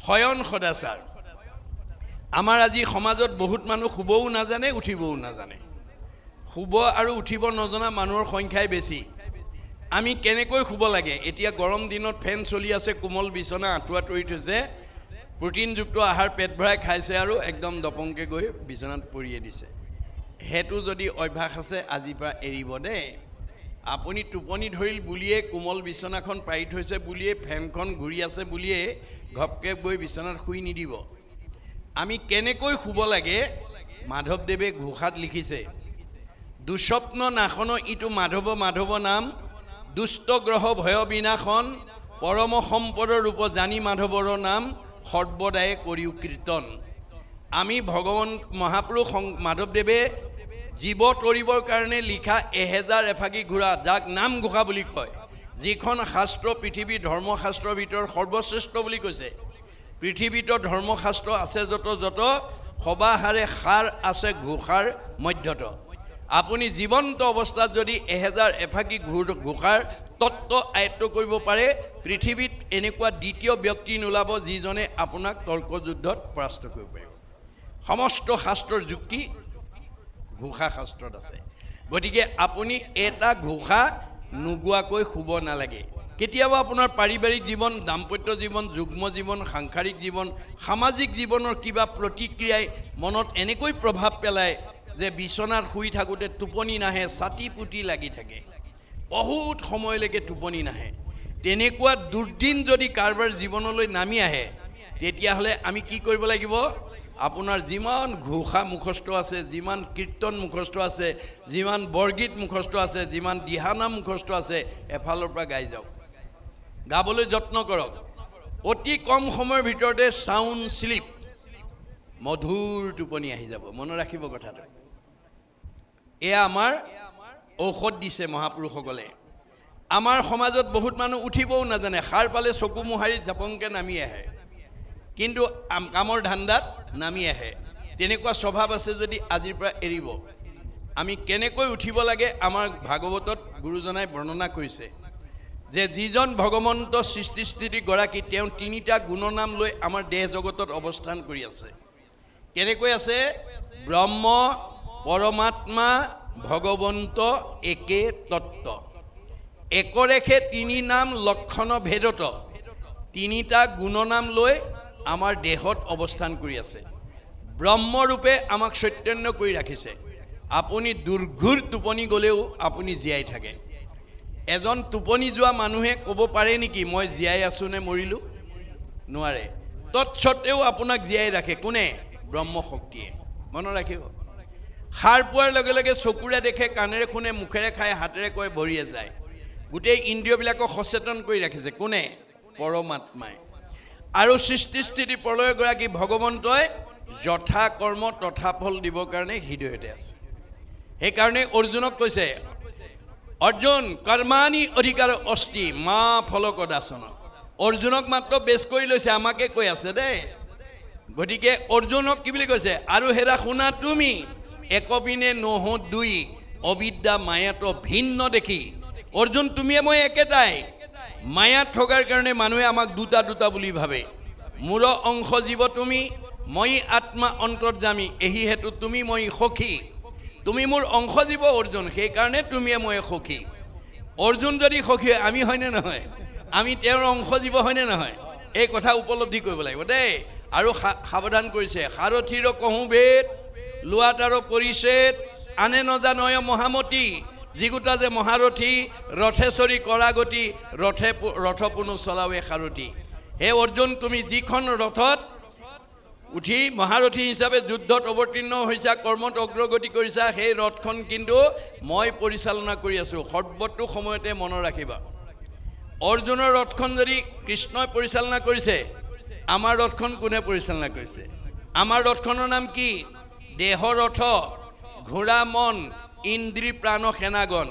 শয়ন সদাচাৰ আমাৰ আজি সমাজত বহুত মানুহ শুবও নাজানে উঠিবও নাজানে শুব আৰু উঠিব নজনা মানুহৰ সংখ্যাই বেছি আমি কেনেকৈ শুব লাগে এতিয়া গৰম দিনত ফেন চলি আছে কোমল বিছনা আঁঠুৱা তৰি থৈছে প্ৰটিনযুক্ত আহাৰ পেট ভৰাই খাইছে আৰু একদম দপংকে গৈ বিছনাত পৰিয়ে দিছে হেতু যদি অভ্যাস আছে আজিৰ পৰা এৰিব দে আপুনি টোপনি ধৰিল বুলিয়ে কোমল বিছনাখন পাৰি থৈছে বুলিয়ে ফেনখন ঘূৰি আছে বুলিয়ে ঘপকে গৈ বিছনাত শুই নিদিব আমি কেনেকৈ শুব লাগে মাধৱদেৱে ঘোষাত লিখিছে দুস্বপ্ন নাখন ইটো মাধৱ নাম দুষ্ট গ্ৰহ ভয় বিনাশন পৰম সম্পদৰ ৰূপ জানি মাধৱৰ নাম সৰ্বদায়ে কৰিও কীৰ্তন আমি ভগৱান মহাপুৰুষ মাধৱদেৱে জীৱ তৰিবৰ কাৰণে লিখা 1000 এফাকি ঘোঁৰা যাক নাম ঘোষা বুলি কয় যিখন শাস্ত্ৰ পৃথিৱীৰ ধৰ্মশাস্ত্ৰৰ ভিতৰত সৰ্বশ্ৰেষ্ঠ বুলি কৈছে পৃথিৱীত ধৰ্মশাস্ত্ৰ আছে যত সবাহাৰে সাৰ আছে ঘোষাৰ মধ্যত আপুনি জীৱন্ত অৱস্থাত যদি 1000 এফাকি ঘোষাৰ তত্ত্ব আয়ত্ত কৰিব পাৰে পৃথিৱীত এনেকুৱা দ্বিতীয় ব্যক্তি নোলাব যিজনে আপোনাক তৰ্কযুদ্ধত পৰাস্ত কৰিব পাৰিব সমস্ত শাস্ত্ৰৰ যুক্তি ঘোষা শাস্ত্ৰত আছে গতিকে আপুনি এটা ঘোষা নুগুৱাকৈ শুব নালাগে কেতিয়াবা আপোনাৰ পাৰিবাৰিক জীৱন দাম্পত্য জীৱন যুগ্ম জীৱন সাংসাৰিক জীৱন সামাজিক জীৱনৰ কিবা প্ৰতিক্ৰিয়াই মনত এনেকৈ প্ৰভাৱ পেলায় যে বিছনাত শুই থাকোঁতে টোপনি নাহে ছাতি পুতি লাগি থাকে বহুত সময়লৈকে টোপনি নাহে তেনেকুৱা দুৰ্দিন যদি কাৰোবাৰ জীৱনলৈ নামি আহে তেতিয়াহ'লে আমি কি কৰিব লাগিব আপোনাৰ যিমান ঘোষা মুখস্থ আছে যিমান কীৰ্তন মুখস্থ আছে যিমান বৰগীত মুখস্থ আছে যিমান দিহানাম মুখস্থ আছে এফালৰ পৰা গাই যাওক গাবলৈ যত্ন কৰক অতি কম সময়ৰ ভিতৰতে সাউণ্ড স্লিপ মধুৰ টোপনি আহি যাব মনত ৰাখিব কথাটো এয়া আমাৰ ঔষধ দিছে মহাপুৰুষসকলে আমাৰ সমাজত বহুত মানুহ উঠিবও নাজানে সাৰ পালে চকু মোহাৰি জাপংকে নামি আহে কিন্তু কামৰ ধান্দাত নামি আহে তেনেকুৱা স্বভাৱ আছে যদি আজিৰ পৰা এৰিব আমি কেনেকৈ উঠিব লাগে আমাৰ ভাগৱতত গুৰুজনাই বৰ্ণনা কৰিছে যে যিজন ভগৱন্ত সৃষ্টি স্থিতি গৰাকী তেওঁ তিনিটা গুণনাম লৈ আমাৰ দেহ জগতত অৱস্থান কৰি আছে কেনেকৈ আছে ব্ৰহ্ম পৰমাত্মা ভগৱন্ত একে তত্ত্ব একৰেখে তিনি নাম লক্ষণ ভেদত তিনিটা গুণনাম লৈ আমাৰ দেহত অৱস্থান কৰি আছে ব্ৰহ্মৰূপে আমাক চৈতন্য কৰি ৰাখিছে আপুনি দুৰ্ঘূৰ টোপনি গ'লেও আপুনি জীয়াই থাকে এজন টোপনি যোৱা মানুহে ক'ব পাৰে নেকি মই জীয়াই আছো নে মৰিলোঁ নোৱাৰে তৎসত্ত্বেও আপোনাক জীয়াই ৰাখে কোনে ব্ৰহ্ম শক্তিয়ে মনত ৰাখিব সাৰ পোৱাৰ লগে লগে চকুৰে দেখে কাণেৰে শুনে মুখেৰে খাই হাতেৰে কয় ভৰিয়ে যায় গোটেই ইন্দ্ৰিয়বিলাকক সচেতন কৰি ৰাখিছে কোনে পৰমাত্মাই আৰু সৃষ্টি স্থিতি প্ৰলয় গৰাকী ভগৱন্তই যথা কৰ্ম তথা ফল দিবৰ কাৰণে হৃদয়তে আছে সেইকাৰণে অৰ্জুনক কৈছে অৰ্জুন কৰ্মাণি অধিকাৰ অস্তি মা ফলক দাসন অৰ্জুনক মাত্ৰ বেছ কৰি লৈছে আমাকে কৈ আছে দেই গতিকে অৰ্জুনক কি বুলি কৈছে আৰু হেৰা শুনা তুমি একবিনে নহ দুই অবিদ্যা মায়াত ভিন্ন দেখি অৰ্জুন তুমিয়ে মই একেটাই মায়াত থকাৰ কাৰণে মানুহে আমাক দুটা দুটা বুলি ভাবে মোৰ অংশ জীৱ তুমি মই আত্মা অন্তৰ্যামী এই হেতু তুমি মই সখী তুমি মোৰ অংশ জীৱ অৰ্জুন সেইকাৰণে তুমিয়ে মই সখী অৰ্জুন যদি সখী আমি হয়নে নহয় আমি তেওঁৰ অংশ জীৱ হয়নে নহয় এই কথা উপলব্ধি কৰিব লাগিব দেই আৰু সাৱধান কৰিছে সাৰথিৰ কহোঁ বেদ লোৱাত আৰু পৰিছেদ আনে নজানয় মহামতী যিগোটা যে মহাৰথী ৰথেশ্বৰী কৰাগতি ৰথ পুনু চলাৱে সাৰথী হে অৰ্জুন তুমি যিখন ৰথত উঠি মহাৰথী হিচাপে যুদ্ধত অৱতীৰ্ণ হৈছা কৰ্মত অগ্ৰগতি কৰিছা সেই ৰথখন কিন্তু মই পৰিচালনা কৰি আছোঁ সৰ্বতো সময়তে মনত ৰাখিবা অৰ্জুনৰ ৰথখন যদি কৃষ্ণই পৰিচালনা কৰিছে আমাৰ ৰথখন কোনে পৰিচালনা কৰিছে আমাৰ ৰথখনৰ নাম কি দেহ ৰথ ঘোঁৰা মন ইন্দ্ৰী প্ৰাণ সেনাগণ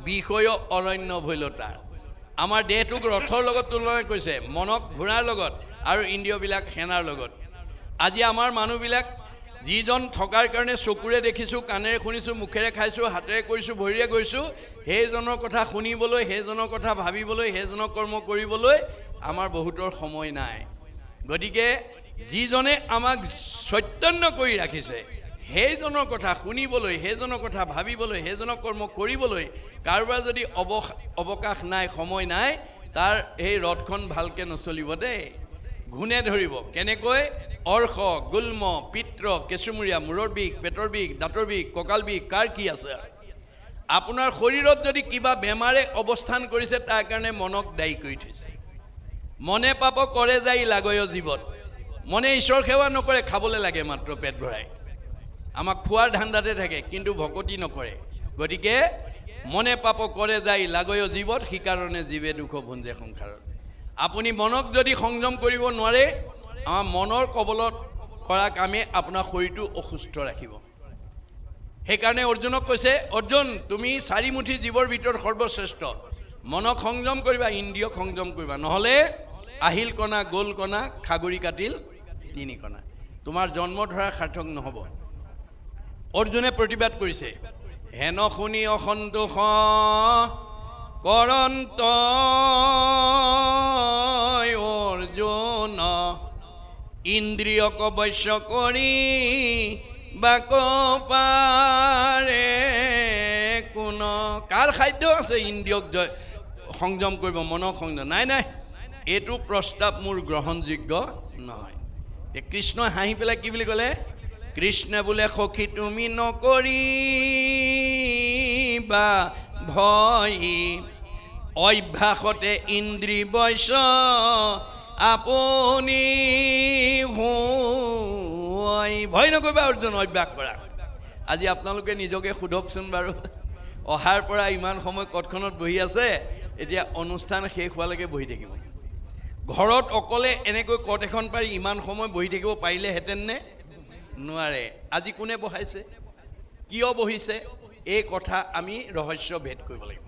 বিষয় অৰণ্য ভৈলতা আমাৰ দেহটোক ৰথৰ লগত তুলনা কৰিছে মনক ঘোঁৰাৰ লগত আৰু ইন্দ্ৰিয়বিলাক সেনাৰ লগত আজি আমাৰ মানুহবিলাক যিজন থকাৰ কাৰণে চকুৰে দেখিছোঁ কাণেৰে শুনিছোঁ মুখেৰে খাইছোঁ হাতেৰে কৰিছোঁ ভৰিৰে গৈছোঁ সেইজনৰ কথা শুনিবলৈ সেইজনৰ কথা ভাবিবলৈ সেইজনৰ কৰ্ম কৰিবলৈ আমাৰ বহুতৰ সময় নাই গতিকে যিজনে আমাক চৈতন্য কৰি ৰাখিছে সেইজনৰ কথা শুনিবলৈ, সেইজনৰ কথা ভাবিবলৈ, সেইজনৰ কৰ্ম কৰিবলৈ কাৰোবাৰ যদি অৱকাশ নাই, সময় নাই, তাৰ সেই ৰথখন ভালকৈ নচলিব দেই। ঘূণে ধৰিব। কেনেকৈ? অৰ্শ, গুল্ম, পিত্ৰ, কেঁচুমূৰীয়া, মূৰৰ বিষ, পেটৰ বিষ, দাঁতৰ বিষ, কঁকাল বিষ, কাৰ কি আছে। আপোনাৰ শৰীৰত যদি কিবা বেমাৰে অৱস্থান কৰিছে তাৰ কাৰণে মনক দায়ী কৰি থৈছে। মনে পাপ কৰে যায় লাগয় জীৱত। মনে ঈশ্বৰ সেৱা নকৰে, খাবলৈ লাগে মাত্ৰ পেট ভৰাই, আমাক খোৱাৰ ধান্দাতে থাকে, কিন্তু ভকতি নকৰে। গতিকে মনে পাপ কৰে যায় লাগয় জীৱত, সিকাৰণে জীৱে দুখ ভুঞ্জে সংসাৰত। আপুনি মনক যদি সংযম কৰিব নোৱাৰে, আমাৰ মনৰ কবলত কৰা কামে আপোনাৰ শৰীৰটো অসুস্থ ৰাখিব। সেইকাৰণে অৰ্জুনক কৈছে, অৰ্জুন তুমি 4 মুঠি জীৱৰ ভিতৰত সৰ্বশ্ৰেষ্ঠ। মনক সংযম কৰিবা, ইন্দ্ৰিয়ক সংযম কৰিবা, নহ'লে আহিল কণা গ'ল কণা, খাগৰি কাটিল 3 কণা, তোমাৰ জন্ম ধৰা সাৰ্থক নহ'ব। অৰ্জুনে প্ৰতিবাদ কৰিছে, হেন শুনি অসন্তোষ কৰন্ত অৰ্জুন, ইন্দ্ৰিয়ক বশ্য কৰি বাক পাৰে কোন। কাৰ খাদ্য আছে ইন্দ্ৰিয়ক সংযম কৰিব, মনক সংযম? নাই নাই, এইটো প্ৰস্তাৱ মোৰ গ্ৰহণযোগ্য নহয়। কৃষ্ণই হাঁহি পেলাই কি বুলি ক'লে? কৃষ্ণে বোলে সখী তুমি নকৰিবা ভয়, অভ্যাসতে ইন্দ্ৰি বশ্য আপুনি ভয় নকৰিবা অৰ্জুন, অভ্যাস কৰা। আজি আপোনালোকে নিজকে সোধকচোন বাৰু, অহাৰ পৰা ইমান সময় কটখনত বহি আছে, এতিয়া অনুষ্ঠান শেষ হোৱালৈকে বহি থাকিব। ঘৰত অকলে এনেকৈ কট এখন পাৰি ইমান সময় বহি থাকিব পাৰিলেহেঁতেন নে? নোৱাৰে। আজি কোনে বহাইছে, কিয় বহিছে, এই কথা আমি ৰহস্য ভেদ কৰিব লাগিব।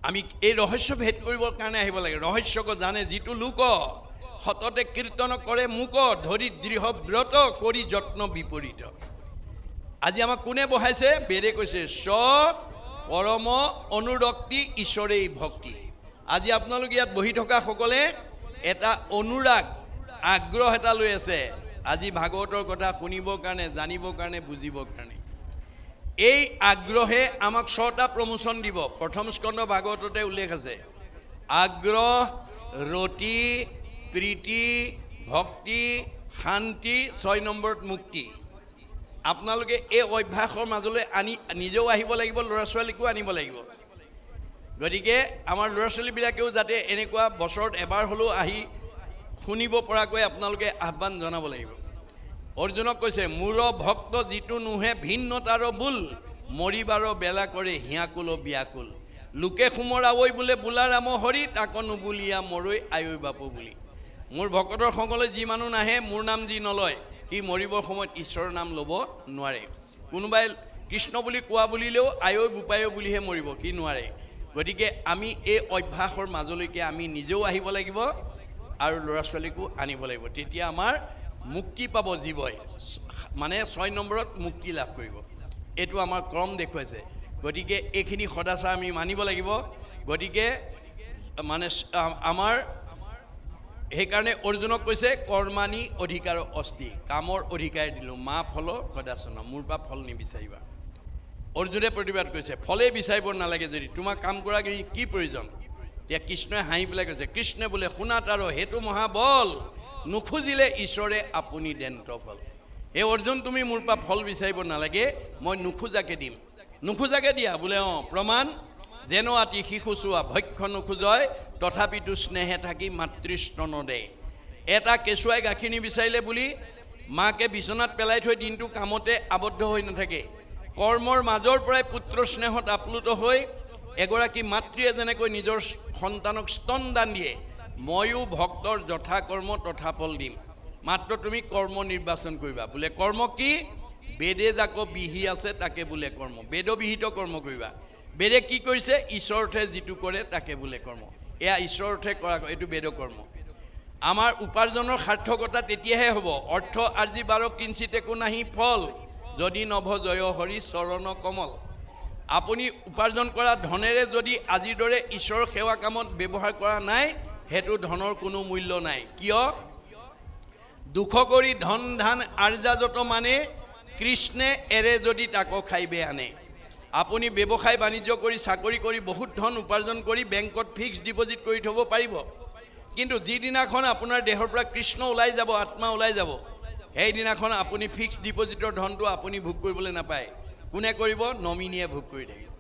আমি এই ৰহস্য ভেদ কৰিবৰ কাৰণে আহিব লাগে। ৰহস্যক জানে যিটো লোক সততে কীৰ্তন কৰে মুক, ধৰি দৃঢ় ব্ৰত কৰি যত্ন বিপৰীত। আজি আমাক কোনে বহাইছে? বেদে কৈছে স্ব পৰম অনুৰক্তি ঈশ্বৰেই ভক্তি। আজি আপোনালোকে ইয়াত বহি থকা সকলে এটা অনুৰাগ, আগ্ৰহ এটা লৈ আছে আজি ভাগৱতৰ কথা শুনিবৰ কাৰণে, জানিবৰ কাৰণে, বুজিবৰ কাৰণে। এই আগ্ৰহে আমাক 6টা প্ৰমোচন দিব। প্ৰথম স্কন্ধ ভাগৱততে উল্লেখ আছে, আগ্ৰহ, ৰতি, প্ৰীতি, ভক্তি, শান্তি, 6 নম্বৰত মুক্তি। আপোনালোকে এই অভ্যাসৰ মাজলৈ নিজেও আহিব লাগিব, ল'ৰা ছোৱালীকো আনিব লাগিব। গতিকে আমাৰ ল'ৰা ছোৱালীবিলাকেও যাতে এনেকুৱা বছৰত এবাৰ হ'লেও আহি শুনিব পৰাকৈ আপোনালোকে আহ্বান জনাব লাগিব। অৰ্জুনক কৈছে, মোৰ ভক্ত যিটো নোহে ভিন্নতাৰ বোল, মৰিবাৰ বেলা কৰে হিয়াকুল ব্যাকুল, লোকে সোমৰাৱৈ বোলে বোলা ৰাম হৰি, তাক নুবুলিয়া মৰৈ আয়ৈ বাপু বুলি। মোৰ ভকতৰ সংগলৈ যি মানুহ নাহে, মোৰ নাম যি নলয়, সি মৰিবৰ সময়ত ঈশ্বৰৰ নাম ল'ব নোৱাৰে। কোনোবাই কৃষ্ণ বুলি কোৱা বুলিলেও আয়ৈ বোপায়ৈ বুলিহে মৰিব, সি নোৱাৰে। গতিকে আমি এই অভ্যাসৰ মাজলৈকে আমি নিজেও আহিব লাগিব আৰু ল'ৰা ছোৱালীকো আনিব লাগিব। তেতিয়া আমাৰ মুক্তি পাব জীৱই, মানে 6 নম্বৰত মুক্তি লাভ কৰিব। এইটো আমাৰ ক্ৰম দেখুৱাইছে। গতিকে এইখিনি সদাচাৰ আমি মানিব লাগিব। গতিকে মানে আমাৰ সেইকাৰণে অৰ্জুনক কৈছে, কৰ্মাণি অধিকাৰ অস্তি, কামৰ অধিকাৰ দিলোঁ, মা ফল সদাচন, মোৰ পৰা ফল নিবিচাৰিবা। অৰ্জুনে প্ৰতিবাদ কৰিছে, ফলেই বিচাৰিব নালাগে যদি, তোমাক কাম কৰা কি প্ৰয়োজন? এতিয়া কৃষ্ণই হাঁহি পেলাই কৈছে, কৃষ্ণে বোলে শুনা তাৰ সেইটো মহাবল, নুখুজিলে ঈশ্বৰে আপুনি দেন্ত ফল। এই অৰ্জুন তুমি মোৰ পৰা ফল বিচাৰিব নালাগে, মই নোখোজাকে দিম। নোখোজাকে দিয়া বোলে, প্ৰমাণ যেন আতি শিশু চোৱা ভক্ষ নোখোজয়, তথাপিতো স্নেহে থাকি মাতৃস্তন দে। এটা কেঁচুৱাই গাখীৰ নিবিচাৰিলে বুলি মাকে বিচনাত পেলাই থৈ দিনটো কামতে আবদ্ধ হৈ নাথাকে। কৰ্মৰ মাজৰ পৰাই পুত্ৰ স্নেহত আপ্লুত হৈ এগৰাকী মাতৃয়ে যেনেকৈ নিজৰ সন্তানক স্তন দান দিয়ে, ময়ো ভক্তৰ যথা কৰ্ম তথা ফল দিম, মাত্ৰ তুমি কৰ্ম নিৰ্বাচন কৰিবা। বোলে কৰ্ম কি? বেদে যাক বিহি আছে তাকে বোলে কৰ্ম, বেদবিহিত কৰ্ম কৰিবা। বেদে কি কৰিছে? ঈশ্বৰৰ্থে যিটো কৰে তাকে বোলে কৰ্ম। এয়া ঈশ্বৰৰ্থে কৰা, এইটো বেদ কৰ্ম। আমাৰ উপাৰ্জনৰ সাৰ্থকতা তেতিয়াহে হ'ব, অৰ্থ আজি বাৰ কিঞ্চিত একো নাহি ফল, যদি নভ জয় হৰি চৰণ কমল। আপুনি উপাৰ্জন কৰা ধনেৰে যদি আজিৰ দৰে ঈশ্বৰৰ সেৱা কামত ব্যৱহাৰ কৰা নাই, হেতু ধনৰ কোনো মূল্য নাই কিয় দুখ কৰি ধন ধান আৰ্জা যত মানে কৃষ্ণে এৰে যদি তাকো খাইবে আনে আপুনি ব্যৱসায় বাণিজ্য কৰি চাকৰি কৰি বহুত ধন উপাৰ্জন কৰি বেংকত ফিক্স ডিপজিট কৰি থব পাৰিব কিন্তু যিদিনাখন আপোনাৰ দেহৰ পৰা কৃষ্ণ ওলাই যাব আত্মা ওলাই যাব সেই দিনাখন আপুনি ফিক্স ডিপজিটৰ ধনটো আপুনি ভোগ কৰিবলৈ নাপায় কোনে কৰিব নমিনিয়ে ভোগ কৰি থাকিব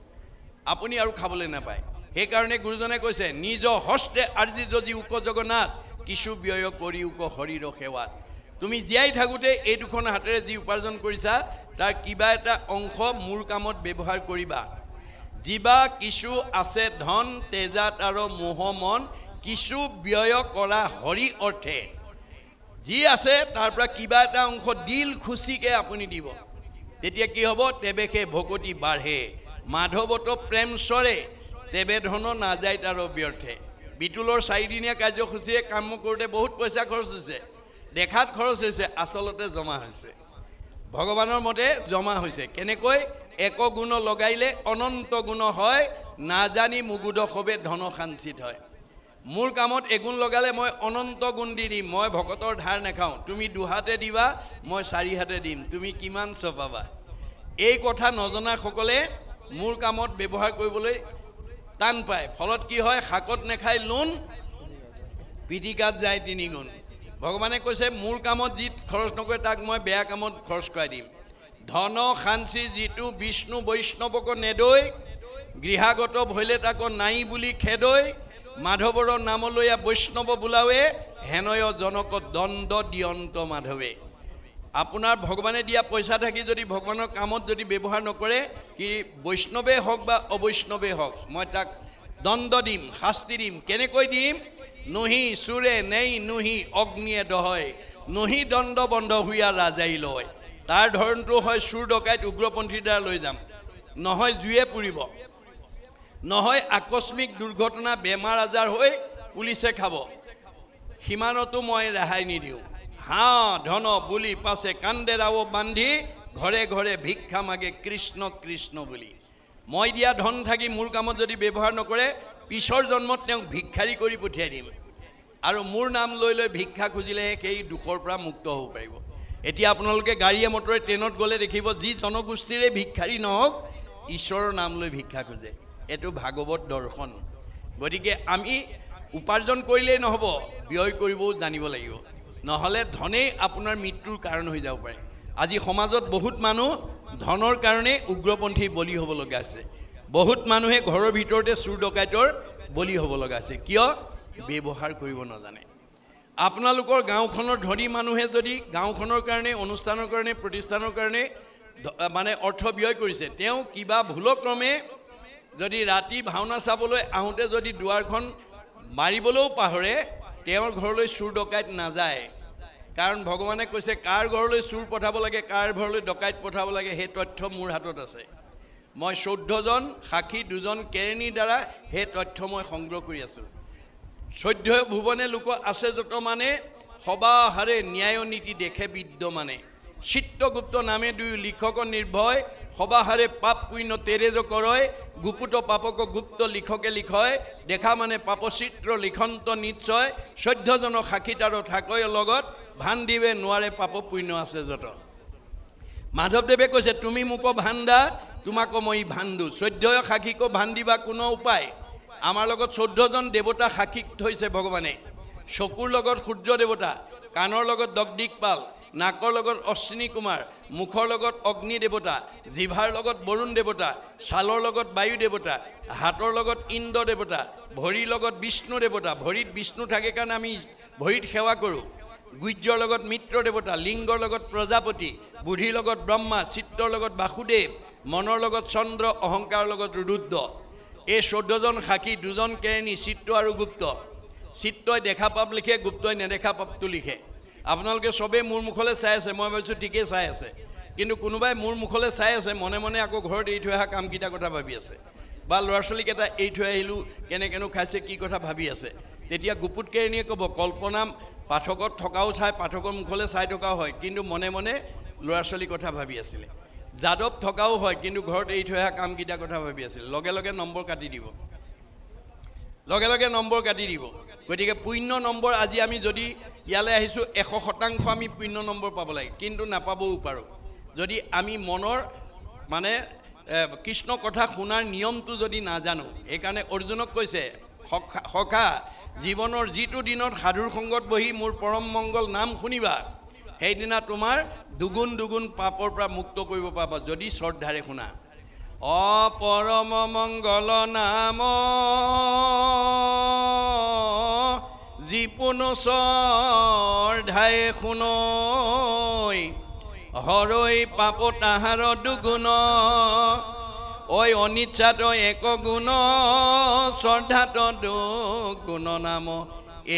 আপুনি আৰু খাবলৈ নাপায় সেই কাৰণে গুৰুজনে কৈছে নিজ হস্তে আৰ্জি যদি উক জগন্নাথ কিছু ব্যয় কৰি উক হৰিৰ সেৱাত তুমি জীয়াই থাকোঁতে এই দুখন হাতেৰে যি উপাৰ্জন কৰিছা তাৰ কিবা এটা অংশ মোৰ কামত ব্যৱহাৰ কৰিবা জীৱা কিছু আছে ধন তেজাত আৰু মোহ মন কিছু ব্যয় কৰা হৰি অৰ্থে যি আছে তাৰ পৰা কিবা এটা অংশ দিল খুচিকে আপুনি দিব তেতিয়া কি হ'ব তেবেকে ভকতি বাঢ়ে মাধৱত প্ৰেম চৰে তেবে ধন নাযায় তাৰ ব্যৰ্থে বিতুলৰ 4 দিনীয়া কাৰ্যসূচীয়ে কাম কৰোঁতে বহুত পইচা খৰচ হৈছে দেখাত খৰচ হৈছে আচলতে জমা হৈছে ভগৱানৰ মতে জমা হৈছে কেনেকৈ এক গুণ লগাইলে অনন্ত গুণ হয় নাজানি মুগুদ সবে ধন সাঞ্চিত হয় মোৰ কামত এগুণ লগালে মই অনন্ত গুণ দি দিম মই ভকতৰ ধাৰ নাখাওঁ তুমি দুহাতে দিবা মই 4 হাতে দিম তুমি কিমান চপাবা এই কথা নজনাসকলে মোৰ কামত ব্যৱহাৰ কৰিবলৈ টান পায় ফলত কি হয় শাকত নেখাই লোন পিটিকাত যায় 3 গুণ ভগৱানে কৈছে মোৰ কামত যি খৰচ নকৰে তাক মই বেয়া কামত খৰচ কৰাই দিম ধন সাঞ্চি যিটো বিষ্ণু বৈষ্ণৱক নেদৈ গৃহাগত ভৈলে তাক নাই বুলি খেদৈ মাধৱৰ নাম লৈয়া বৈষ্ণৱ বোলাৱে হেনয় জনক দণ্ড দিয়ন্ত মাধৱে আপোনাৰ ভগৱানে দিয়া পইচা থাকি যদি ভগৱানৰ কামত যদি ব্যৱহাৰ নকৰে কি বৈষ্ণৱে হওক বা অবৈষ্ণৱে হওক মই তাক দণ্ড দিম শাস্তি দিম কেনেকৈ দিম নহি সুৰে নেই নহি অগ্নিয়ে দহয় নহি দণ্ড বন্ধ হুয়া ৰাজাই লয় তাৰ ধৰণটো হয় চুৰ ডকাইত উগ্ৰপন্থীৰ দ্বাৰা লৈ যাম নহয় জুয়ে পুৰিব নহয় আকস্মিক দুৰ্ঘটনা বেমাৰ আজাৰ হৈ পুলিচে খাব সীমানতো মই ৰেহাই নিদিওঁ হা ধন বুলি পাছে কান্দেৰাও বান্ধি ঘৰে ঘৰে ভিক্ষা মাগে কৃষ্ণ কৃষ্ণ বুলি মই দিয়া ধন থাকি মোৰ কামত যদি ব্যৱহাৰ নকৰে পিছৰ জন্মত তেওঁক ভিক্ষাৰী কৰি পঠিয়াই দিম আৰু মোৰ নাম লৈ লৈ ভিক্ষা খুজিলেহে সেই দুখৰ পৰা মুক্ত হ'ব পাৰিব এতিয়া আপোনালোকে গাড়ীয়ে মটৰে ট্ৰেইনত গ'লে দেখিব যি জনগোষ্ঠীৰে ভিক্ষাৰী নহওক ঈশ্বৰৰ নাম লৈ ভিক্ষা খোজে এইটো ভাগৱত দৰ্শন গতিকে আমি উপাৰ্জন কৰিলেই নহ'ব ব্যয় কৰিবও জানিব লাগিব নহ'লে ধনেই আপোনাৰ মৃত্যুৰ কাৰণ হৈ যাব পাৰে আজি সমাজত বহুত মানুহ ধনৰ কাৰণে উগ্ৰপন্থী বলি হ'ব লগা আছে বহুত মানুহে ঘৰৰ ভিতৰতে চুৰ ডকাইতৰ বলি হ'ব লগা আছে কিয় ব্যৱহাৰ কৰিব নাজানে আপোনালোকৰ গাঁওখনৰ ধনী মানুহে যদি গাঁওখনৰ কাৰণে অনুষ্ঠানৰ কাৰণে প্ৰতিষ্ঠানৰ কাৰণে মানে অৰ্থ ব্যয় কৰিছে তেওঁ কিবা ভুলক্ৰমে যদি ৰাতি ভাওনা চাবলৈ আহোঁতে যদি দুৱাৰখন মাৰিবলৈও পাহৰে তেওঁৰ ঘৰলৈ চুৰ ডকাইত নাযায় কাৰণ ভগৱানে কৈছে কাৰ ঘৰলৈ চুৰ পঠাব লাগে কাৰ ঘৰলৈ ডকাইত পঠাব লাগে সেই তথ্য মোৰ হাতত আছে মই 14জন সাক্ষী 2জন কেৰেণীৰ দ্বাৰা সেই তথ্য মই সংগ্ৰহ কৰি আছোঁ 14 ভুৱনে লোক আছে যত মানে সবাহাৰে ন্যায় নীতি দেখে বিদ্যমানে চিত্ৰগুপ্ত নামে 2 লিখক নিৰ্ভয় সবাহাৰে পাপ পুণ্য তেৰেজ কৰয় গুপুত পাপক গুপ্ত লিখকে লিখয় দেখা মানে পাপচিত্ৰ লিখন্ত নিশ্চয় 14জন সাক্ষী তাৰ থাকয় লগত ভান দিবে নোৱাৰে পাপ পুণ্য আছে যত মাধৱদেৱে কৈছে তুমি মোক ভান্দা তোমাকো মই ভান্দু 14 সাক্ষীক ভান দিবা কোনো উপায় আমাৰ লগত 14জন দেৱতা সাক্ষী থৈছে ভগৱানে চকুৰ লগত সূৰ্য দেৱতা কাণৰ লগত দগদিকপাল নাকৰ লগত অশ্বিনী কুমাৰ মুখৰ লগত অগ্নি দেৱতা জিভাৰ লগত বৰুণ দেৱতা ছালৰ লগত বায়ু দেৱতা হাতৰ লগত ইন্দ্ৰ দেৱতা ভৰিৰ লগত বিষ্ণু দেৱতা ভৰিত বিষ্ণু থাকে কাৰণে আমি ভৰিত সেৱা কৰোঁ গুজ্জৰ লগত মিত্ৰ দেৱতা লিংগৰ লগত প্ৰজাপতি বুদ্ধিৰ লগত ব্ৰহ্মা চিত্ৰৰ লগত বাসুদেৱ মনৰ লগত চন্দ্ৰ অহংকাৰৰ লগত ৰুদ্ৰ এই 14জন সাক্ষী 2জন কেৰেণী চিত্ৰ আৰু গুপ্ত চিত্ৰই দেখা পাপ লিখে গুপ্তই নেদেখা পাপটো লিখে আপোনালোকে সবে মোৰ মুখলৈ চাই আছে মই ভাবিছোঁ ঠিকেই চাই আছে কিন্তু কোনোবাই মোৰ মুখলৈ চাই আছে মনে মনে আকৌ ঘৰত এৰি থৈ অহা কামকেইটা কথা ভাবি আছে বা ল'ৰা ছোৱালীকেইটা এৰি থৈ আহিলোঁ কেনেকেনো খাইছে কি কথা ভাবি আছে তেতিয়া গুপুত কেৰেণীয়ে ক'ব কল্পনা পাঠকত থকাও চাই পাঠকৰ মুখলৈ চাই থকাও হয় কিন্তু মনে মনে ল'ৰা ছোৱালীৰ কথা ভাবি আছিলে যাদৱ থকাও হয় কিন্তু ঘৰত এৰি থৈ অহা কামকেইটা কথা ভাবি আছিল লগে লগে নম্বৰ কাটি দিব গতিকে পূৰ্ণ নম্বৰ আজি আমি যদি ইয়ালৈ আহিছোঁ 100% আমি পূৰ্ণ নম্বৰ পাব লাগে, কিন্তু নাপাবও পাৰোঁ যদি আমি মনৰ মানে কৃষ্ণ কথা শুনাৰ নিয়মটো যদি নাজানো। সেইকাৰণে অৰ্জুনক কৈছে, সখা জীৱনৰ যিটো দিনত সাধুৰ সংগত বহি মোৰ পৰম মংগল নাম শুনিবা, সেইদিনা তোমাৰ দুগুণ দুগুণ পাপৰ পৰা মুক্ত কৰিব পাৰিবা যদি শ্ৰদ্ধাৰে শুনা। পৰম মংগল নাম যিপুনো শ্ৰদ্ধাই শুনৈ, হৰৈ পাপ তাহাৰ দুগুণ, ঐ অনিচ্ছাত এক গুণ, শ্ৰদ্ধাত দুগুণ নাম,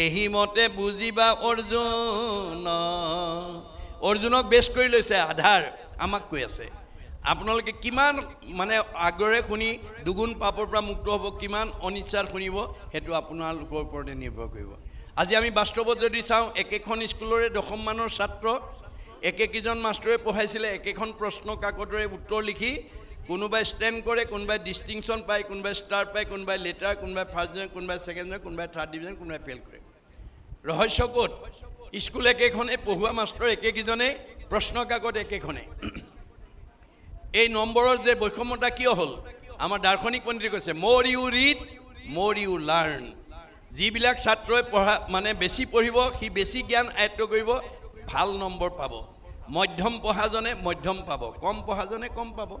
এহি মতে বুজিবা অৰ্জুন। অৰ্জুনক বেছ কৰি লৈছে, আধাৰ আমাক কৈ আছে। আপোনালোকে কিমান মানে আগৰে শুনি দুগুণ পাপৰ পৰা মুক্ত হ'ব, কিমান অনিচ্ছাত শুনিব, সেইটো আপোনালোকৰ ওপৰতে নিৰ্ভৰ কৰিব। আজি আমি বাস্তৱত যদি চাওঁ, একেখন স্কুলৰে 10ম মানৰ ছাত্ৰ, একেকেইজন মাষ্টৰে পঢ়াইছিলে, একেখন প্ৰশ্ন কাকতৰে উত্তৰ লিখি কোনোবাই ষ্টেণ্ড কৰে, কোনোবাই ডিষ্টিংশ্যন পায়, কোনোবাই ষ্টাৰ পায়, কোনোবাই লেটাৰ, কোনোবাই ফাৰ্ষ্ট ডিভিজন, কোনোবাই ছেকেণ্ড ডিভিজন, কোনোবাই থাৰ্ড ডিভিজন, কোনোবাই ফেইল কৰে। ৰহস্য ক'ত? স্কুল একেখনে, পঢ়ুৱা মাষ্টৰ একেকেইজনেই, প্ৰশ্ন কাকত একেখনে। এই নম্বৰৰ যে বৈষম্যতা কিয় হ'ল? আমাৰ দাৰ্শনিক পণ্ডিতে কৈছে, মোৰ ইউ ৰিড মোৰ ইউ লাৰ্ণ। যিবিলাক ছাত্ৰই পঢ়া মানে বেছি পঢ়িব, সি বেছি জ্ঞান আয়ত্ব কৰিব, ভাল নম্বৰ পাব। মধ্যম পঢ়াজনে মধ্যম পাব, কম পঢ়াজনে কম পাব।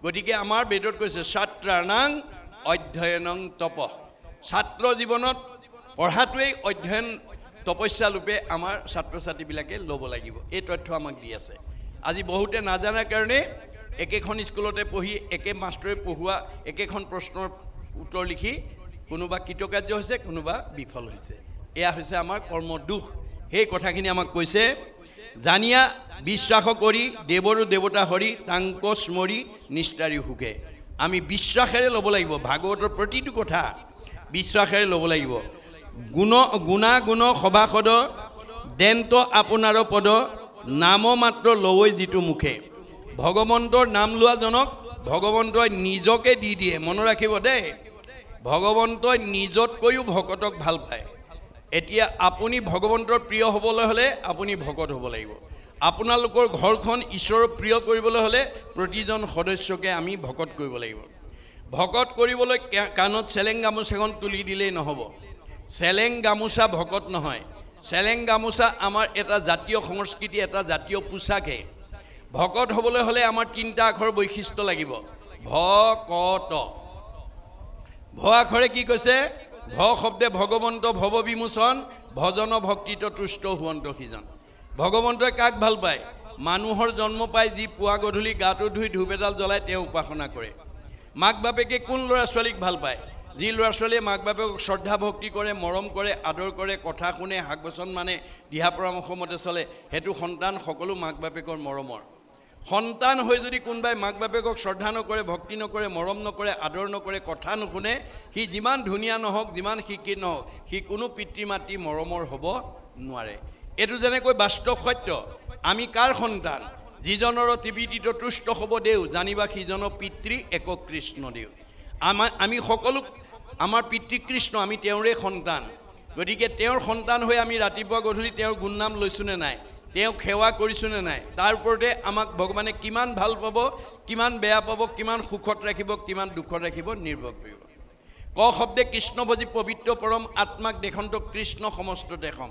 গতিকে আমাৰ বেদত কৈছে, ছাত্ৰানাং অধ্যয়নং তপ। ছাত্ৰ জীৱনত পঢ়াটোৱেই অধ্যয়ন তপস্যা ৰূপে আমাৰ ছাত্ৰ ছাত্ৰীবিলাকে ল'ব লাগিব। এই তথ্য আমাক দি আছে। আজি বহুতে নাজানাৰ কাৰণে একেখন স্কুলতে পঢ়ি, একে মাষ্টৰে পঢ়োৱা, একেখন প্ৰশ্নৰ উত্তৰ লিখি কোনোবা কৃতকাৰ্য হৈছে, কোনোবা বিফল হৈছে। এয়া হৈছে আমাৰ কৰ্ম দুখ। সেই কথাখিনি আমাক কৈছে, জানিয়া বিশ্বাস কৰি দেৱৰো দেৱতা হৰি, তাংক স্মৰি নিষ্ঠাৰী সুখে। আমি বিশ্বাসেৰে ল'ব লাগিব, ভাগৱতৰ প্ৰতিটো কথা বিশ্বাসেৰে ল'ব লাগিব। গুণাগুণ সভাসদ দেন্ত আপোনাৰ পদ, নাম মাত্ৰ লৱৈ যিটো মুখে। ভগৱন্তৰ নাম লোৱাজনক ভগৱন্তই নিজকে দি দিয়ে। মনত ৰাখিব দেই, ভগৱন্তই নিজতকৈও ভকতক ভাল পায়। এতিয়া আপুনি ভগৱন্তৰ প্ৰিয় হ'বলৈ হ'লে আপুনি ভকত হ'ব লাগিব। আপোনালোকৰ ঘৰখন ঈশ্বৰৰ প্ৰিয় কৰিবলৈ হ'লে প্ৰতিজন সদস্যকে আমি ভকত কৰিব লাগিব। ভকত কৰিবলৈ কাণত চেলেং গামোচাখন তুলি দিলেই নহ'ব। চেলেং গামোচা ভকত নহয়। চেলেং গামোচা আমাৰ এটা জাতীয় সংস্কৃতি, এটা জাতীয় পোচাকহে। ভকত হ'বলৈ হ'লে আমাৰ 3টা আখৰ বৈশিষ্ট্য লাগিব। ভকত। ভ আখৰে কি কৈছে? ভ শব্দে ভগৱন্ত ভৱ বিমোচন, ভজন ভক্তিত তুষ্ট হুৱন্ত সিজন। ভগৱন্তই কাক ভাল পায়? মানুহৰ জন্ম পাই যি পুৱা গধূলি গাটো ধুই ধূপ এডাল জ্বলাই তেওঁ উপাসনা কৰে। মাক বাপেকে কোন ল'ৰা ছোৱালীক ভাল পায়? যি ল'ৰা ছোৱালীয়ে মাক বাপেকক শ্ৰদ্ধা ভক্তি কৰে, মৰম কৰে, আদৰ কৰে, কথা শুনে, শাক বচন মানে, দিহা পৰামৰ্শ মতে চলে, সেইটো সন্তান সকলো মাক বাপেকৰ মৰমৰ। সন্তান হৈ যদি কোনোবাই মাক বাপেকক শ্ৰদ্ধা নকৰে, ভক্তি নকৰে, মৰম নকৰে, আদৰ নকৰে, কথা নুশুনে, সি যিমান ধুনীয়া নহওক, যিমান শিক্ষিত নহওক, সি কোনো পিতৃ মাতৃ মৰমৰ হ'ব নোৱাৰে। এইটো যেনেকৈ বাস্তৱ সত্য। আমি কাৰ সন্তান? যিজনৰ টিভিটিত তুষ্ট হ'ব দেও, জানিবা সিজনৰ পিতৃ এক কৃষ্ণ দেও। আমি সকলো আমাৰ পিতৃ কৃষ্ণ, আমি তেওঁৰে সন্তান। গতিকে তেওঁৰ সন্তান হৈ আমি ৰাতিপুৱা গধূলি তেওঁৰ গুণনাম লৈছোঁনে নাই, তেওঁক সেৱা কৰিছোঁনে নাই, তাৰ ওপৰতে আমাক ভগৱানে কিমান ভাল পাব, কিমান বেয়া পাব, কিমান সুখত ৰাখিব, কিমান দুখত ৰাখিব নিৰ্ভৰ কৰিব। ক শব্দে কৃষ্ণভজী পবিত্ৰ পৰম, আত্মাক দেশন্ত কৃষ্ণ সমস্ত দেশম।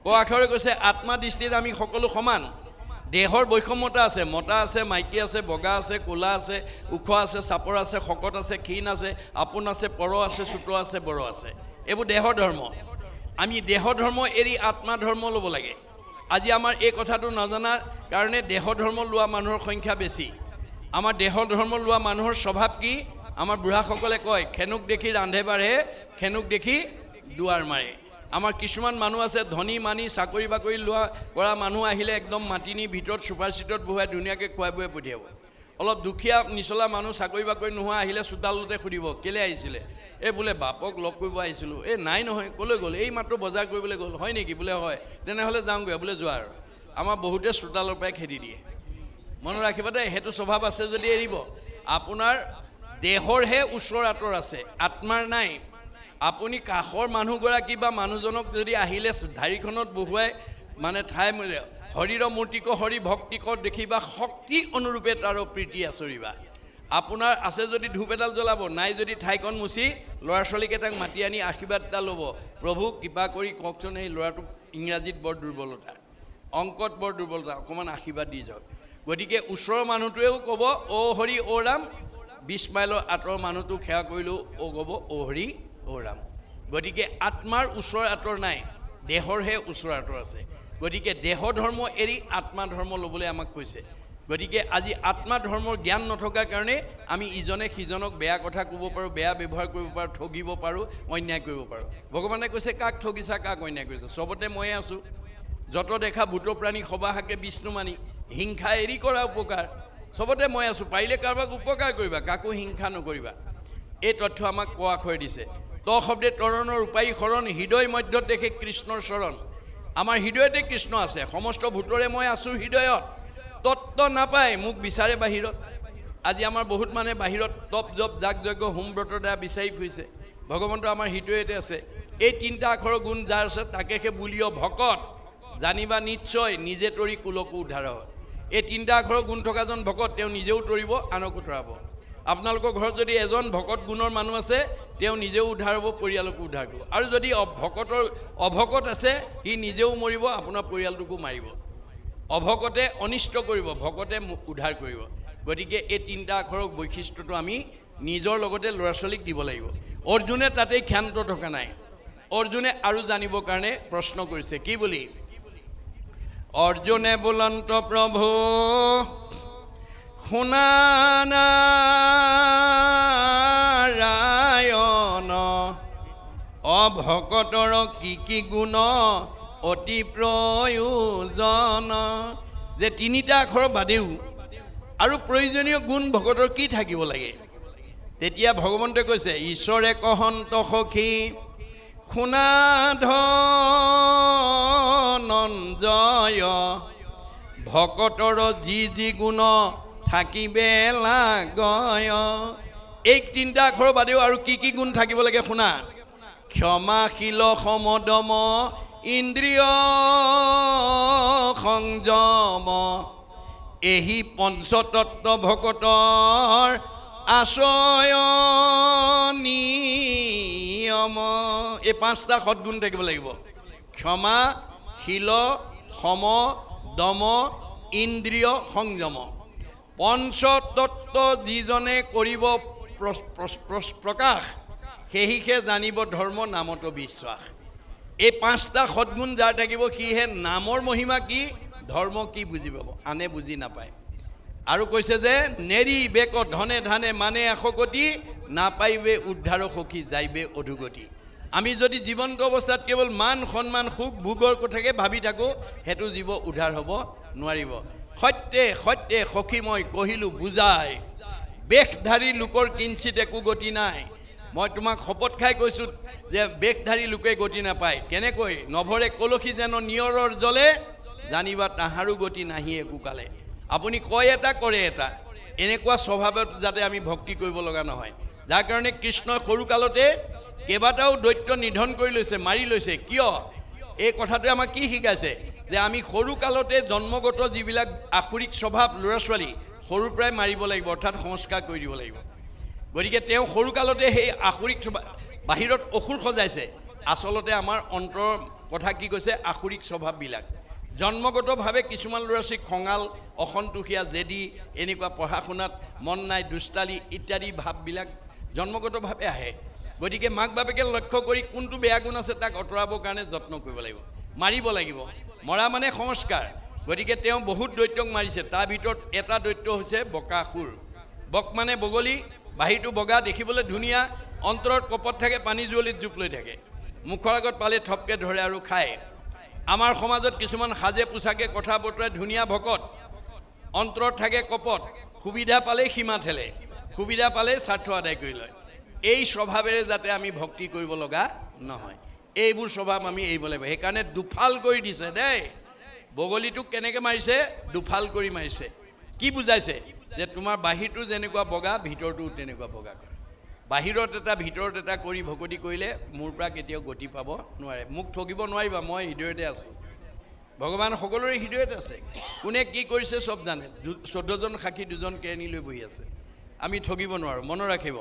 ক আখৰে কৈছে, আত্মা দৃষ্টিত আমি সকলো সমান। দেহৰ বৈষম্যতা আছে, মতা আছে, মাইকী আছে, বগা আছে, ক'লা আছে, ওখ আছে, চাপৰ আছে, শকত আছে, ক্ষীণ আছে, আপোন আছে, পৰ আছে, চোট আছে, বৰ আছে। এইবোৰ দেহৰ ধৰ্ম। আমি দেহ ধৰ্ম এৰি আত্মা ধৰ্ম ল'ব লাগে। আজি আমাৰ এই কথাটো নজনাৰ কাৰণে দেহ ধৰ্ম লোৱা মানুহৰ সংখ্যা বেছি। আমাৰ দেহ ধৰ্ম লোৱা মানুহৰ স্বভাৱ কি? আমাৰ বুঢ়াসকলে কয়, খেনুক দেখি ৰান্ধে বাঢ়ে, খেনুক দেখি দুৱাৰ মাৰে। আমাৰ কিছুমান মানুহ আছে, ধনী মানি চাকৰি বাকৰি লোৱা কৰা মানুহ আহিলে একদম মাটিনি ভিতৰত ছুপাৰ চিটত বহুৱাই ধুনীয়াকৈ খুৱাই বুৱাই পঠিয়াব। অলপ দুখীয়া নিচলা মানুহ চাকৰি বাকৰি নোহোৱা আহিলে চোতালতে সুধিব, কেলৈ আহিছিলে? এই বোলে বাপক লগ কৰিব আহিছিলোঁ। এই নাই নহয়, ক'লৈ গ'ল? এই মাত্ৰ বজাৰ কৰিবলৈ গ'ল। হয় নেকি? বোলে হয়, তেনেহ'লে যাওঁগৈ। বোলে যোৱা আৰু। আমাৰ বহুতে চোতালৰ পৰাই খেদি দিয়ে। মনত ৰাখিব দেই, সেইটো স্বভাৱ আছে যদি এৰিব। আপোনাৰ দেহৰহে ওচৰ আঁতৰ আছে, আত্মাৰ নাই। আপুনি কাষৰ মানুহগৰাকী বা মানুহজনক যদি আহিলে ধাৰিখনত বহুৱাই মানে ঠাই হৰিৰ মূৰ্তিক হৰি ভক্তিক দেখিবা শক্তি অনুৰূপে তাৰ প্ৰীতি আচৰিবা আপোনাৰ আছে যদি ধূপ এডাল জ্বলাব নাই যদি ঠাইখন মুচি ল'ৰা ছোৱালীকেইটাক মাতি আনি আশীৰ্বাদ এটা ল'ব প্ৰভু কিবা কৰি কওকচোন এই ল'ৰাটোক ইংৰাজীত বৰ দুৰ্বলতা অংকত বৰ দুৰ্বলতা অকণমান আশীৰ্বাদ দি যাওক গতিকে ওচৰৰ মানুহটোৱেও ক'ব অ' হৰি অ' ৰাম 20 মাইলৰ আঁতৰৰ মানুহটোক সেৱা কৰিলেও অ' ক'ব অ' হৰি অ' ৰাম গতিকে আত্মাৰ ওচৰ আঁতৰ নাই দেহৰহে ওচৰ আঁতৰ আছে গতিকে দেহ ধৰ্ম এৰি আত্মা ধৰ্ম ল'বলৈ আমাক কৈছে গতিকে আজি আত্মা ধৰ্মৰ জ্ঞান নথকাৰ কাৰণে আমি ইজনে সিজনক বেয়া কথা ক'ব পাৰোঁ বেয়া ব্যৱহাৰ কৰিব পাৰোঁ ঠগিব পাৰোঁ অন্যায় কৰিব পাৰোঁ ভগৱানে কৈছে কাক ঠগিছা কাক অন্যায় কৰিছে চবতে ময়ে আছোঁ যত দেখা ভূত প্ৰাণী সবাহাকে বিষ্ণু মানি হিংসা এৰি কৰা উপকাৰ চবতে মই আছোঁ পাৰিলে কাৰোবাক উপকাৰ কৰিবা কাকো হিংসা নকৰিবা এই তথ্য আমাক কোৱা খৈ দিছে ত শব্দে তৰণৰ উপায়ী শৰণ হৃদয় মধ্যত দেখে কৃষ্ণৰ চৰণ আমাৰ হৃদয়তে কৃষ্ণ আছে সমস্ত ভূতৰে মই আছোঁ হৃদয়ত তত্ত্ব নাপায় মোক বিচাৰে বাহিৰত আজি আমাৰ বহুত মানুহে বাহিৰত তপ জপ যাগ যজ্ঞ হোম ব্ৰতৰ দ্বাৰা বিচাৰি ফুৰিছে ভগৱন্ত আমাৰ হৃদয়তে আছে এই তিনিটা আখৰৰ গুণ যাৰ আছে তাকে সে বুলিও ভকত জানিবা নিশ্চয় নিজে তৰি কুলকো উদ্ধাৰ হয় এই তিনিটা আখৰৰ গুণ থকাজন ভকত তেওঁ নিজেও তৰিব আনকো তৰাব আপোনালোকৰ ঘৰত যদি এজন ভকত গুণৰ মানুহ আছে তেওঁ নিজেও উদ্ধাৰ হ'ব পৰিয়ালকো উদ্ধাৰ কৰিব আৰু যদি ভকতৰ অভকত আছে সি নিজেও মৰিব আপোনাৰ পৰিয়ালটোকো মাৰিব অভকতে অনিষ্ট কৰিব ভকতে উদ্ধাৰ কৰিব গতিকে এই তিনিটা আখৰৰ বৈশিষ্ট্যটো আমি নিজৰ লগতে ল'ৰা ছোৱালীক দিব লাগিব অৰ্জুনে তাতেই ক্ষান্ত থকা নাই অৰ্জুনে আৰু জানিবৰ কাৰণে প্ৰশ্ন কৰিছে কি বুলি অৰ্জুনে বুলন্ত প্ৰভু শুনা নাৰায়ণ অভকতৰ কি গুণ অতি প্ৰয়োজন যে তিনিটা আখৰ বাদেও আৰু প্ৰয়োজনীয় গুণ ভকতৰ কি থাকিব লাগে তেতিয়া ভগৱন্তই কৈছে ঈশ্বৰে কহন্ত সখী শুনা ধনঞ্জয় ভকতৰ যি গুণ থাকিবে লাগয় এই তিনিটা আখৰ বাদেও আৰু কি গুণ থাকিব লাগে শুনা ক্ষমাশীল সমদম ইন্দ্ৰিয় সংযম এহি পঞ্চতত্ত্ব ভকতৰ আশ্ৰয় নিয়ম এই পাঁচটা সদ্গুণ থাকিব লাগিব ক্ষমা শীল সম দম ইন্দ্ৰিয় সংযম পঞ্চতত্ত্ব যিজনে কৰিব প্ৰকাশ সেহিহে জানিব ধৰ্ম নামতো বিশ্বাস এই পাঁচটা সদ্গুণ যাৰ থাকিব সিহে নামৰ মহিমা কি ধৰ্ম কি বুজি পাব আনে বুজি নাপায় আৰু কৈছে যে নেৰি বেক ধনে ধানে মানে এশকতি নাপাইবে উদ্ধাৰ সখী যাইবে অধুগতি আমি যদি জীৱন্ত অৱস্থাত কেৱল মান সন্মান সুখ ভোগৰ কথাকে ভাবি থাকোঁ সেইটো জীৱ উদ্ধাৰ হ'ব নোৱাৰিব সত্যে সত্যে সখী মই কহিলোঁ বুজাই বেশধাৰী লোকৰ কিঞ্চিত একো গতি নাই মই তোমাক শপত খাই কৈছোঁ যে বেশধাৰী লোকে গতি নাপায় কেনেকৈ নভৰে কলসী যেন নিয়ৰৰ জলে জানিবা তাহাৰো গতি নাহি একো কালে আপুনি কয় এটা কৰে এটা এনেকুৱা স্বভাৱত যাতে আমি ভক্তি কৰিব লগা নহয় যাৰ কাৰণে কৃষ্ণই সৰুকালতে কেইবাটাও দৈত্য নিধন কৰি লৈছে মাৰি লৈছে কিয় এই কথাটোৱে আমাক কি শিকাইছে যে আমি সৰুকালতে জন্মগত যিবিলাক আসুৰিক স্বভাৱ ল'ৰা ছোৱালী সৰুৰ পৰাই মাৰিব লাগিব অৰ্থাৎ সংস্কাৰ কৰি দিব লাগিব গতিকে তেওঁ সৰুকালতে সেই আসুৰিক বাহিৰত অসুৰ সজাইছে আচলতে আমাৰ অন্তৰৰ কথা কি কৈছে আসুৰিক স্বভাৱবিলাক জন্মগতভাৱে কিছুমান ল'ৰা ছোৱালী খঙাল অসন্তোষীয়া জেদি এনেকুৱা পঢ়া শুনাত মন নাই দুষ্টালি ইত্যাদি ভাৱবিলাক জন্মগতভাৱে আহে গতিকে মাক বাপেকে লক্ষ্য কৰি কোনটো বেয়া গুণ আছে তাক আঁতৰাবৰ কাৰণে যত্ন কৰিব লাগিব মাৰিব লাগিব মৰা মানে সংস্কাৰ গতিকে তেওঁ বহুত দৈত্যক মাৰিছে তাৰ ভিতৰত এটা দৈত্য হৈছে বকাসুৰ বক মানে বগলী বাহিৰটো বগা দেখিবলৈ ধুনীয়া অন্তৰত কপত থাকে পানী জুৱলিত জোপ লৈ থাকে মুখৰ আগত পালে থপকে ধৰে আৰু খায় আমাৰ সমাজত কিছুমান সাজে পোছাকে কথা বতৰাই ধুনীয়া ভকত অন্তৰত থাকে কপত সুবিধা পালে সীমা ঠেলে সুবিধা পালে স্বাৰ্থ আদায় কৰি লয় এই স্বভাৱেৰে যাতে আমি ভক্তি কৰিব লগা নহয় এইবোৰ স্বভাৱ আমি এৰিব লাগিব সেইকাৰণে দুফাল কৰি দিছে দেই বগলীটোক কেনেকৈ মাৰিছে দুফাল কৰি মাৰিছে কি বুজাইছে যে তোমাৰ বাহিৰটো যেনেকুৱা বগা ভিতৰটো তেনেকুৱা বগা কৰে বাহিৰত এটা ভিতৰত এটা কৰি ভকতি কৰিলে মোৰ পৰা কেতিয়াও গতি পাব নোৱাৰে মোক ঠগিব নোৱাৰিবা মই হৃদয়তে আছোঁ ভগৱান সকলোৰে হৃদয়তে আছে কোনে কি কৰিছে চব জানে 14জন সাক্ষী 2জন কেৰাণী লৈ বহি আছে আমি ঠগিব নোৱাৰোঁ মনত ৰাখিব